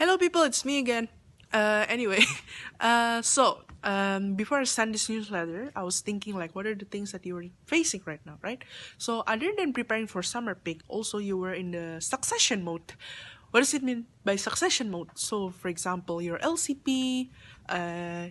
Hello, people, it's me again. Anyway, before I send this newsletter, I was thinking like, what are the things that you were facing right now, right? So, other than preparing for summer peak, also you were in the succession mode. What does it mean by succession mode? So, for example, your LCP,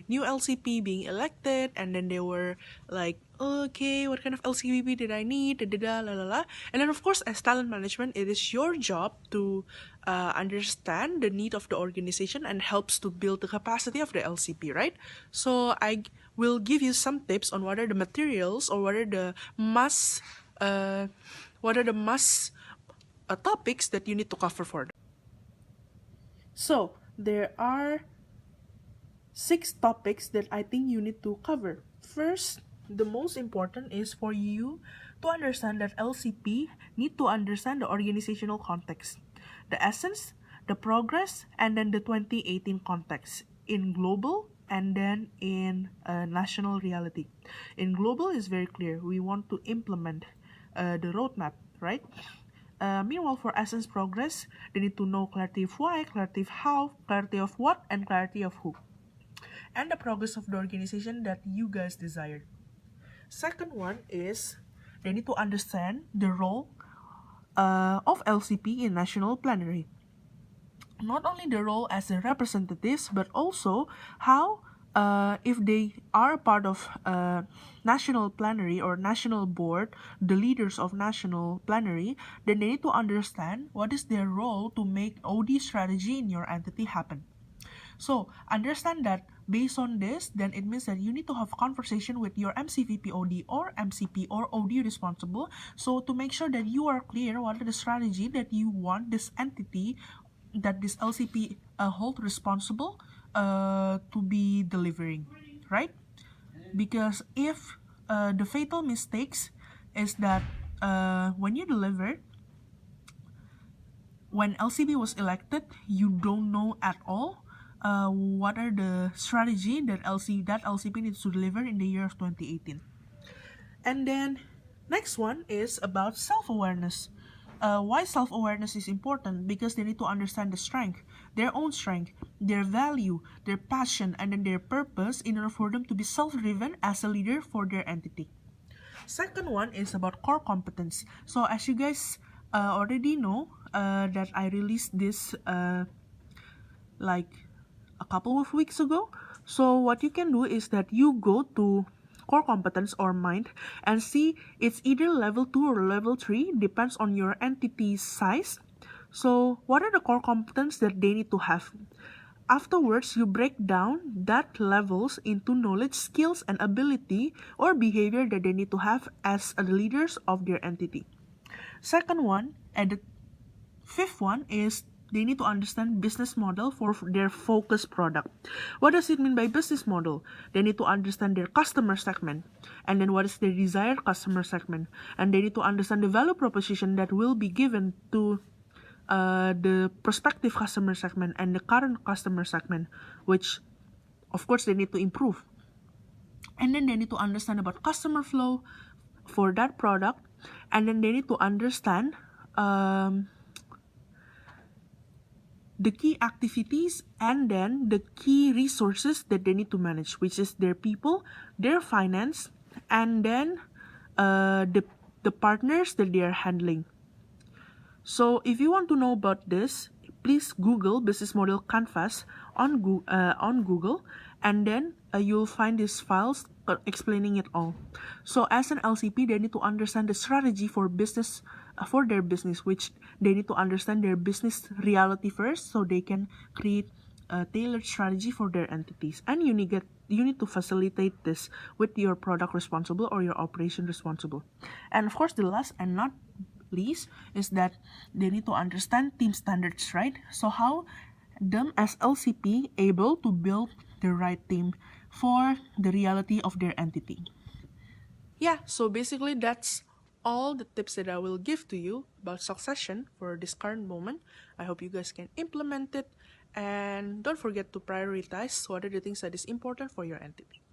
new LCP being elected, and then they were like, okay, what kind of LCP did I need? Da, da, da, la, la, la. And then, of course, as talent management, it is your job to understand the need of the organization and helps to build the capacity of the LCP, right? So, I will give you some tips on what are the materials or what are the must topics that you need to cover for them. So, there are 6 topics that I think you need to cover. First, the most important is for you to understand that LCP need to understand the organizational context, the essence, the progress, and then the 2018 context in global and then in national reality. In global is very clear. We want to implement the roadmap, right? Meanwhile, for essence progress, they need to know clarity of why, clarity of how, clarity of what, and clarity of who. And the progress of the organization that you guys desired. Second one is they need to understand the role of LCP in national plenary. Not only the role as a representatives, but also how if they are part of national plenary or national board, the leaders of national plenary, then they need to understand what is their role to make OD strategy in your entity happen. So understand that based on this, then it means that you need to have a conversation with your MCVP OD or MCP or OD responsible, so to make sure that you are clear what are the strategy that you want this entity, that this LCP hold responsible to be delivering, right? Because if the fatal mistakes is that when you deliver, when LCP was elected, you don't know at all what are the strategy that LCP needs to deliver in the year of 2018. And then next one is about self-awareness. Why self-awareness is important? Because they need to understand the strength, their own strength, their value, their passion, and then their purpose in order for them to be self-driven as a leader for their entity. Second one is about core competence. So as you guys already know that I released this like a couple of weeks ago. So what you can do is that you go to core competence or mind and see it's either level 2 or level 3, depends on your entity's size. So what are the core competence that they need to have? Afterwards, you break down that levels into knowledge, skills, and ability or behavior that they need to have as the leaders of their entity. Second one, and the fifth one is they need to understand business model for their focus product. What does it mean by business model? They need to understand their customer segment, and then what is their desired customer segment, and they need to understand the value proposition that will be given to the prospective customer segment and the current customer segment, which of course they need to improve. And then they need to understand about customer flow for that product, and then they need to understand the key activities and then the key resources that they need to manage, which is their people, their finance, and then the partners that they are handling. So if you want to know about this, please Google business model canvas on Google, and then you'll find these files explaining it all. So as an LCP, they need to understand the strategy for business for their business, which they need to understand their business reality first, so they can create a tailored strategy for their entities. And you need to facilitate this with your product responsible or your operation responsible. And of course, the last and not least is that they need to understand team standards, right? So how them as LCP able to build the right team for the reality of their entity. Yeah, so basically that's all the tips that I will give to you about succession for this current moment. I hope you guys can implement it, and don't forget to prioritize what are the things that is important for your entity.